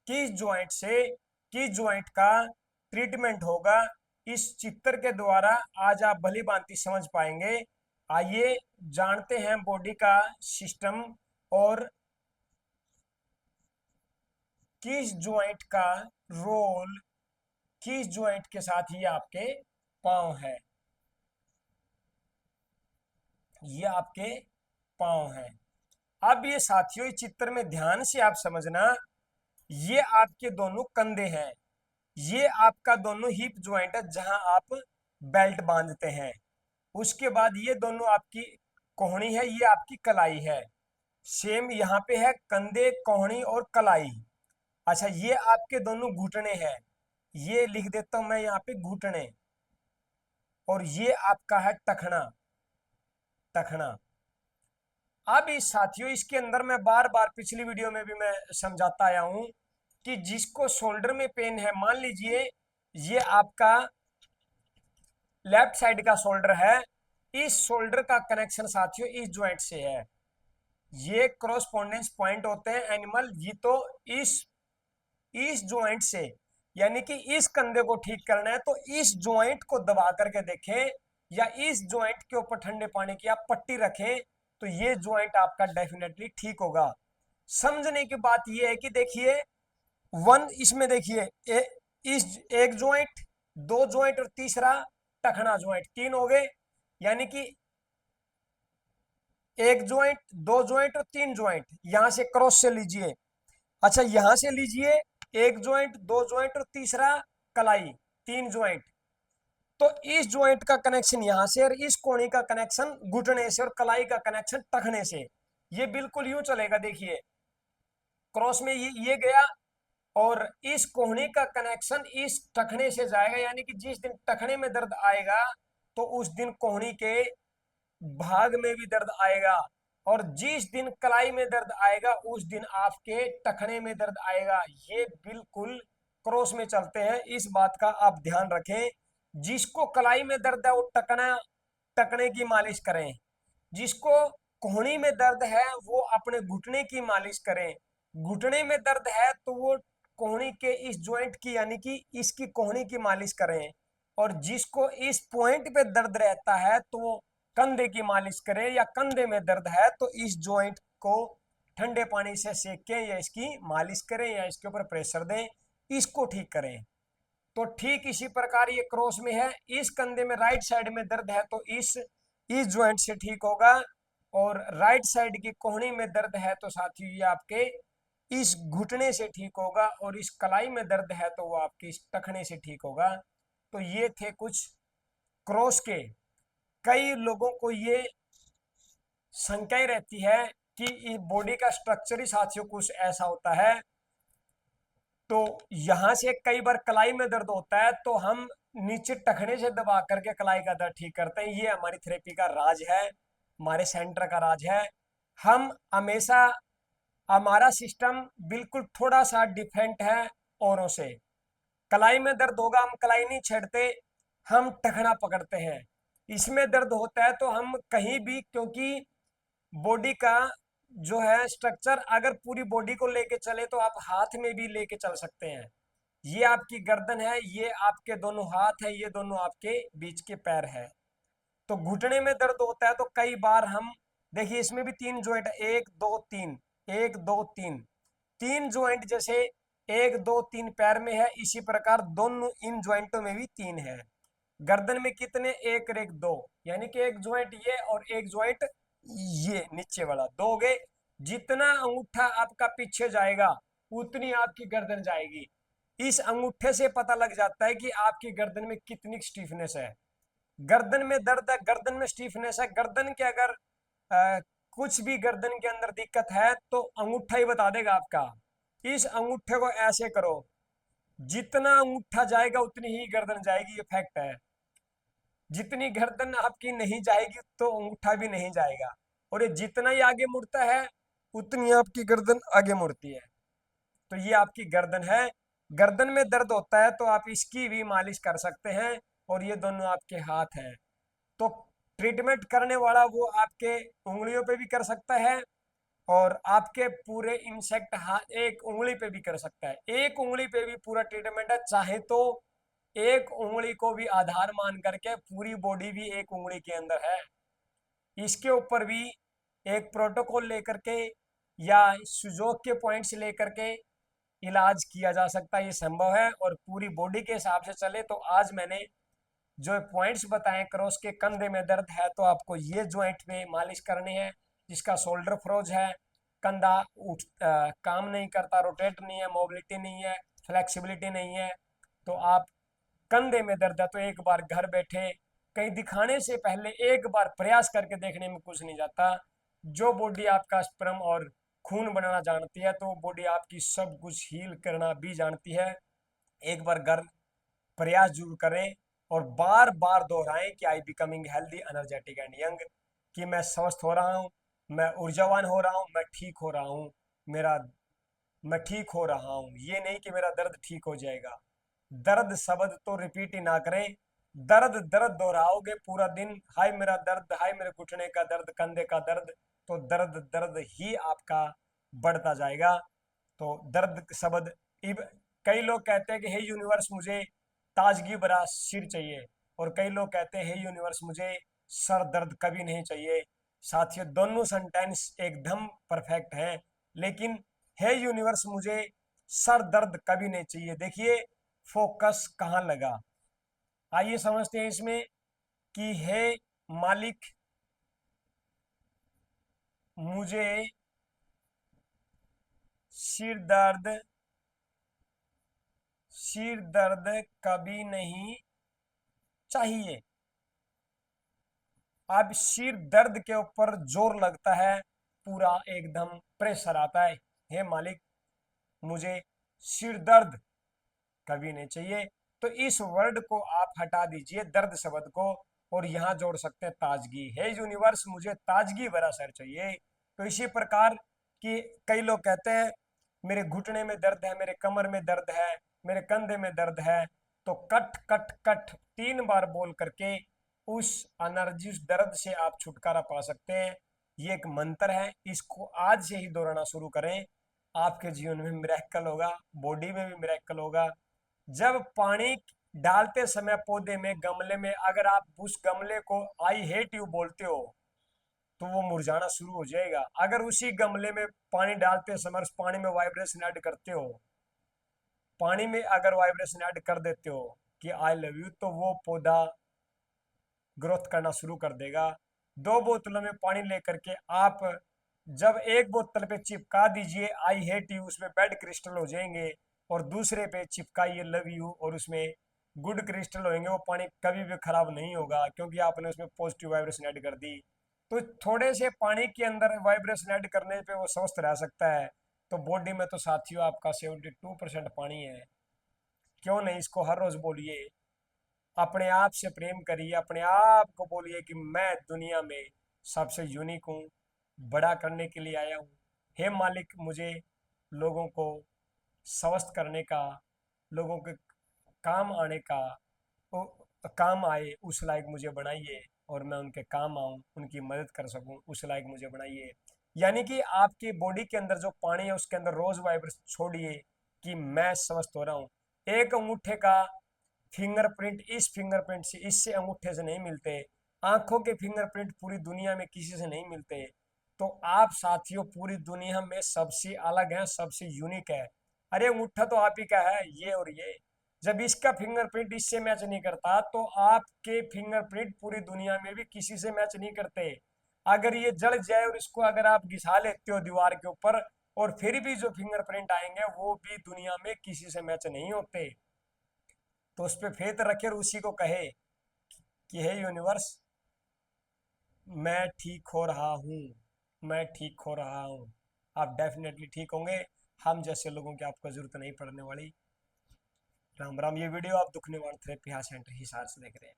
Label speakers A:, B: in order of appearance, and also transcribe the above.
A: किस जॉइंट से किस जॉइंट का ट्रीटमेंट होगा, इस चित्र के द्वारा आज आप भली भांति समझ पाएंगे। आइए जानते हैं बॉडी का सिस्टम और किस जॉइंट का रोल, किस जॉइंट के साथ ये आपके पांव है, ये आपके पांव है। अब ये साथियों, इस चित्र में ध्यान से आप समझना, ये आपके दोनों कंधे हैं, ये आपका दोनों हिप जॉइंट है जहां आप बेल्ट बांधते हैं। उसके बाद ये दोनों आपकी कोहनी है, ये आपकी कलाई है। सेम यहाँ पे है कंधे, कोहनी और कलाई। अच्छा, ये आपके दोनों घुटने हैं, ये लिख देता हूं मैं यहाँ पे घुटने। और ये आपका है टखना, टखना। अब इस साथियों, इसके अंदर मैं बार बार पिछली वीडियो में भी मैं समझाता आया हूं कि जिसको शोल्डर में पेन है, मान लीजिए ये आपका लेफ्ट साइड का शोल्डर है, इस शोल्डर का कनेक्शन साथियों इस ज्वाइंट से है। ये क्रॉसपोंडेंस पॉइंट होते हैं एनिमल, ये तो इस ज्वाइंट से, यानी कि इस कंधे को ठीक करना है तो इस ज्वाइंट को दबा करके देखें, या इस ज्वाइंट के ऊपर ठंडे पानी की आप पट्टी रखें, तो ये ज्वाइंट आपका डेफिनेटली ठीक होगा। समझने की बात ये है कि देखिए वन, इसमें देखिए इस एक ज्वाइंट, दो ज्वाइंट और तीसरा टखना ज्वाइंट, तीन हो गए, यानी कि एक ज्वाइंट, दो ज्वाइंट और तीन ज्वाइंट। यहां से क्रॉस से लीजिए। अच्छा, यहां से लीजिए एक ज्वाइंट, दो ज्वाइंट और तीसरा कलाई, तीन ज्वाइंट। तो इस ज्वाइंट का कनेक्शन यहां से और इस कोणी का कनेक्शन घुटने से और कलाई का कनेक्शन टखने से। ये बिल्कुल यूं चलेगा, देखिए क्रॉस में ये गया और इस कोहनी का कनेक्शन इस टखने से जाएगा, यानी कि जिस दिन टखने में दर्द आएगा तो उस दिन कोहनी के भाग में भी दर्द आएगा, और जिस दिन कलाई में दर्द आएगा उस दिन आपके टखने में दर्द आएगा। ये बिल्कुल क्रॉस में चलते हैं, इस बात का आप ध्यान रखें। जिसको कलाई में दर्द है वो टकने की मालिश करें, जिसको कोहनी में दर्द है वो अपने घुटने की मालिश करें, घुटने में दर्द है तो वो कोहनी के इस जॉइंट की, यानी कि इसकी कोहनी की मालिश करें, और जिसको इस पॉइंट पे दर्द रहता है तो वो कंधे की मालिश करें, या कंधे में दर्द है तो इस जॉइंट को ठंडे पानी से सेकें या इसकी मालिश करें या इसके ऊपर प्रेशर दें, इसको ठीक करें। तो ठीक इसी प्रकार ये क्रॉस में है, इस कंधे में राइट साइड में दर्द है तो इस ज्वाइंट से ठीक होगा, और राइट साइड की कोहनी में दर्द है तो साथियों ये आपके इस घुटने से ठीक होगा, और इस कलाई में दर्द है तो वो आपके इस टखने से ठीक होगा। तो ये थे कुछ क्रॉस के। कई लोगों को ये शंकाएं रहती है कि इस बॉडी का स्ट्रक्चर ही साथियों कुछ ऐसा होता है, तो यहां से कई बार कलाई में दर्द होता है तो हम नीचे टखने से दबा करके कलाई का दर्द ठीक करते हैं। ये हमारी थेरेपी का राज है, हमारे सेंटर का राज है। हम हमेशा, हमारा सिस्टम बिल्कुल थोड़ा सा डिफरेंट है औरों से। कलाई में दर्द होगा, हम कलाई नहीं छेड़ते, हम टखना पकड़ते हैं। इसमें दर्द होता है तो हम कहीं भी, क्योंकि बॉडी का जो है स्ट्रक्चर, अगर पूरी बॉडी को लेके चले तो आप हाथ में भी लेके चल सकते हैं। ये आपकी गर्दन है, ये आपके दोनों हाथ है, ये दोनों आपके बीच के पैर है। तो घुटने में दर्द होता है तो कई बार हम, देखिए इसमें भी तीन ज्वाइंट, एक दो तीन, एक दो तीन, तीन ज्वाइंट जैसे एक दो तीन पैर में है, इसी प्रकार दोनों इन ज्वाइंटों में भी तीन है। गर्दन में कितने, एक और एक दो, यानी कि एक ज्वाइंट ये और एक ज्वाइंट ये नीचे वाला, दो गए। जितना अंगूठा आपका पीछे जाएगा उतनी आपकी गर्दन जाएगी। इस अंगूठे से पता लग जाता है कि आपकी गर्दन में कितनी स्टीफनेस है। गर्दन में दर्द है, गर्दन में स्टीफनेस है, गर्दन के अगर कुछ भी गर्दन के अंदर दिक्कत है तो अंगूठा ही बता देगा आपका। इस अंगूठे को ऐसे करो, जितना अंगूठा जाएगा उतनी ही गर्दन जाएगी, ये फैक्ट है। जितनी गर्दन आपकी नहीं जाएगी तो अंगूठा भी नहीं जाएगा, और ये जितना ही आगे मुड़ता है उतनी आपकी गर्दन आगे मुड़ती है। तो ये आपकी गर्दन है। गर्दन में दर्द होता है तो आप इसकी भी मालिश कर सकते हैं, और ये दोनों आपके हाथ हैं। तो ट्रीटमेंट करने वाला वो आपके उंगलियों पे भी कर सकता है, और आपके पूरे इंसेक्ट हाथ एक उंगली पे भी कर सकता है, एक उंगली पे भी पूरा ट्रीटमेंट है। चाहे तो एक उंगली को भी आधार मान करके पूरी बॉडी भी एक उंगली के अंदर है, इसके ऊपर भी एक प्रोटोकॉल लेकर के या सुजोग के पॉइंट्स लेकर के इलाज किया जा सकता है, ये संभव है। और पूरी बॉडी के हिसाब से चले तो आज मैंने जो पॉइंट्स बताए, क्रॉस के कंधे में दर्द है तो आपको ये ज्वाइंट में मालिश करनी है। जिसका शोल्डर फ्रोज है, कंधा काम नहीं करता, रोटेट नहीं है, मोबिलिटी नहीं है, फ्लेक्सिबिलिटी नहीं है, तो आप कंधे में दर्द है तो एक बार घर बैठे कहीं दिखाने से पहले एक बार प्रयास करके देखने में कुछ नहीं जाता। जो बॉडी आपका स्पर्म और खून बनाना जानती है तो बॉडी आपकी सब कुछ हील करना भी जानती है। एक बार घर प्रयास जरूर करें और बार बार दोहराएं कि I becoming healthy energetic and young, कि मैं स्वस्थ हो रहा हूँ, मैं ऊर्जावान हो रहा हूँ, मैं ठीक हो रहा हूँ, मेरा मैं ठीक हो रहा हूँ। ये नहीं कि मेरा दर्द ठीक हो जाएगा। दर्द शब्द तो रिपीट ही ना करें, दर्द दर्द दोहराओगे पूरा दिन, हाय मेरा दर्द, हाय मेरे घुटने का दर्द, कंधे का दर्द, तो दर्द दर्द ही आपका बढ़ता जाएगा। तो दर्द शब्द कई लोग कहते हैं कि हे यूनिवर्स मुझे ताजगी भरा सिर चाहिए, और कई लोग कहते हैं हे यूनिवर्स मुझे सर दर्द कभी नहीं चाहिए। साथियों दोनों सेंटेंस एकदम परफेक्ट है, लेकिन हे यूनिवर्स मुझे सर दर्द कभी नहीं चाहिए, देखिए फोकस कहाँ लगा। आइए समझते हैं इसमें कि हे मालिक मुझे सिर दर्द सिर दर्द कभी नहीं चाहिए। अब सिर दर्द के ऊपर जोर लगता है, पूरा एकदम प्रेशर आता है, हे मालिक मुझे सिर दर्द कभी नहीं चाहिए। तो इस वर्ड को आप हटा दीजिए, दर्द शब्द को, और यहाँ जोड़ सकते हैं ताजगी, हे यूनिवर्स मुझे ताजगी भरा सर चाहिए। तो इसी प्रकार कि कई लोग कहते हैं मेरे घुटने में दर्द है, मेरे कमर में दर्द है, मेरे कंधे में दर्द है, तो कट कट कट 3 बार बोल करके उस एनर्जी उस दर्द से आप छुटकारा पा सकते हैं। ये एक मंत्र है, इसको आज से ही दोहराना शुरू करें, आपके जीवन में मिरेकल होगा, बॉडी में भी मिरेकल होगा। जब पानी डालते समय पौधे में, गमले में, अगर आप उस गमले को आई हेट यू बोलते हो तो वो मुरझाना शुरू हो जाएगा। अगर उसी गमले में पानी डालते समय उस पानी में वाइब्रेशन ऐड करते हो, पानी में अगर वाइब्रेशन ऐड कर देते हो कि आई लव यू, तो वो पौधा ग्रोथ करना शुरू कर देगा। 2 बोतलों में पानी लेकर के आप जब एक बोतल पे चिपका दीजिए आई हेट यू, उसमें बैड क्रिस्टल हो जाएंगे, और दूसरे पे चिपकाइए लव यू और उसमें गुड क्रिस्टल होंगे। वो पानी कभी भी खराब नहीं होगा क्योंकि आपने उसमें पॉजिटिव वाइब्रेशन ऐड कर दी। तो थोड़े से पानी के अंदर वाइब्रेशन ऐड करने पे वो स्वस्थ रह सकता है। तो बॉडी में तो साथियों आपका 72% पानी है, क्यों नहीं इसको हर रोज बोलिए। अपने आप से प्रेम करिए, अपने आप को बोलिए कि मैं दुनिया में सबसे यूनिक हूँ, बड़ा करने के लिए आया हूँ। हे मालिक मुझे लोगों को स्वस्थ करने का, लोगों के काम आने का, काम आए उस लायक मुझे बनाइए, और मैं उनके काम आऊँ, उनकी मदद कर सकूँ उस लायक मुझे बनाइए। यानी कि आपकी बॉडी के अंदर जो पानी है उसके अंदर रोज वाइब्रेशन छोड़िए कि मैं स्वस्थ हो रहा हूँ। एक अंगूठे का फिंगरप्रिंट इस फिंगरप्रिंट से, इससे अंगूठे से नहीं मिलते। आंखों के फिंगरप्रिंट पूरी दुनिया में किसी से नहीं मिलते। तो आप साथियों पूरी दुनिया में सबसे अलग हैं, सबसे यूनिक है। अरे अंगूठा तो आप ही का है, ये और ये, जब इसका फिंगरप्रिंट इससे मैच नहीं करता तो आपके फिंगरप्रिंट पूरी दुनिया में भी किसी से मैच नहीं करते। अगर ये जल जाए और इसको अगर आप घिसा लेते हो दीवार के ऊपर, और फिर भी जो फिंगरप्रिंट आएंगे वो भी दुनिया में किसी से मैच नहीं होते। तो उस पर फेथ रखे और उसी को कहे कि हे यूनिवर्स मैं ठीक हो रहा हूँ, मैं ठीक हो रहा हूँ। आप डेफिनेटली ठीक होंगे, हम जैसे लोगों की आपको जरूरत नहीं पड़ने वाली। राम राम। ये वीडियो आप दुख निवारण थेरेपी सेंटर हिसार से देख रहे हैं।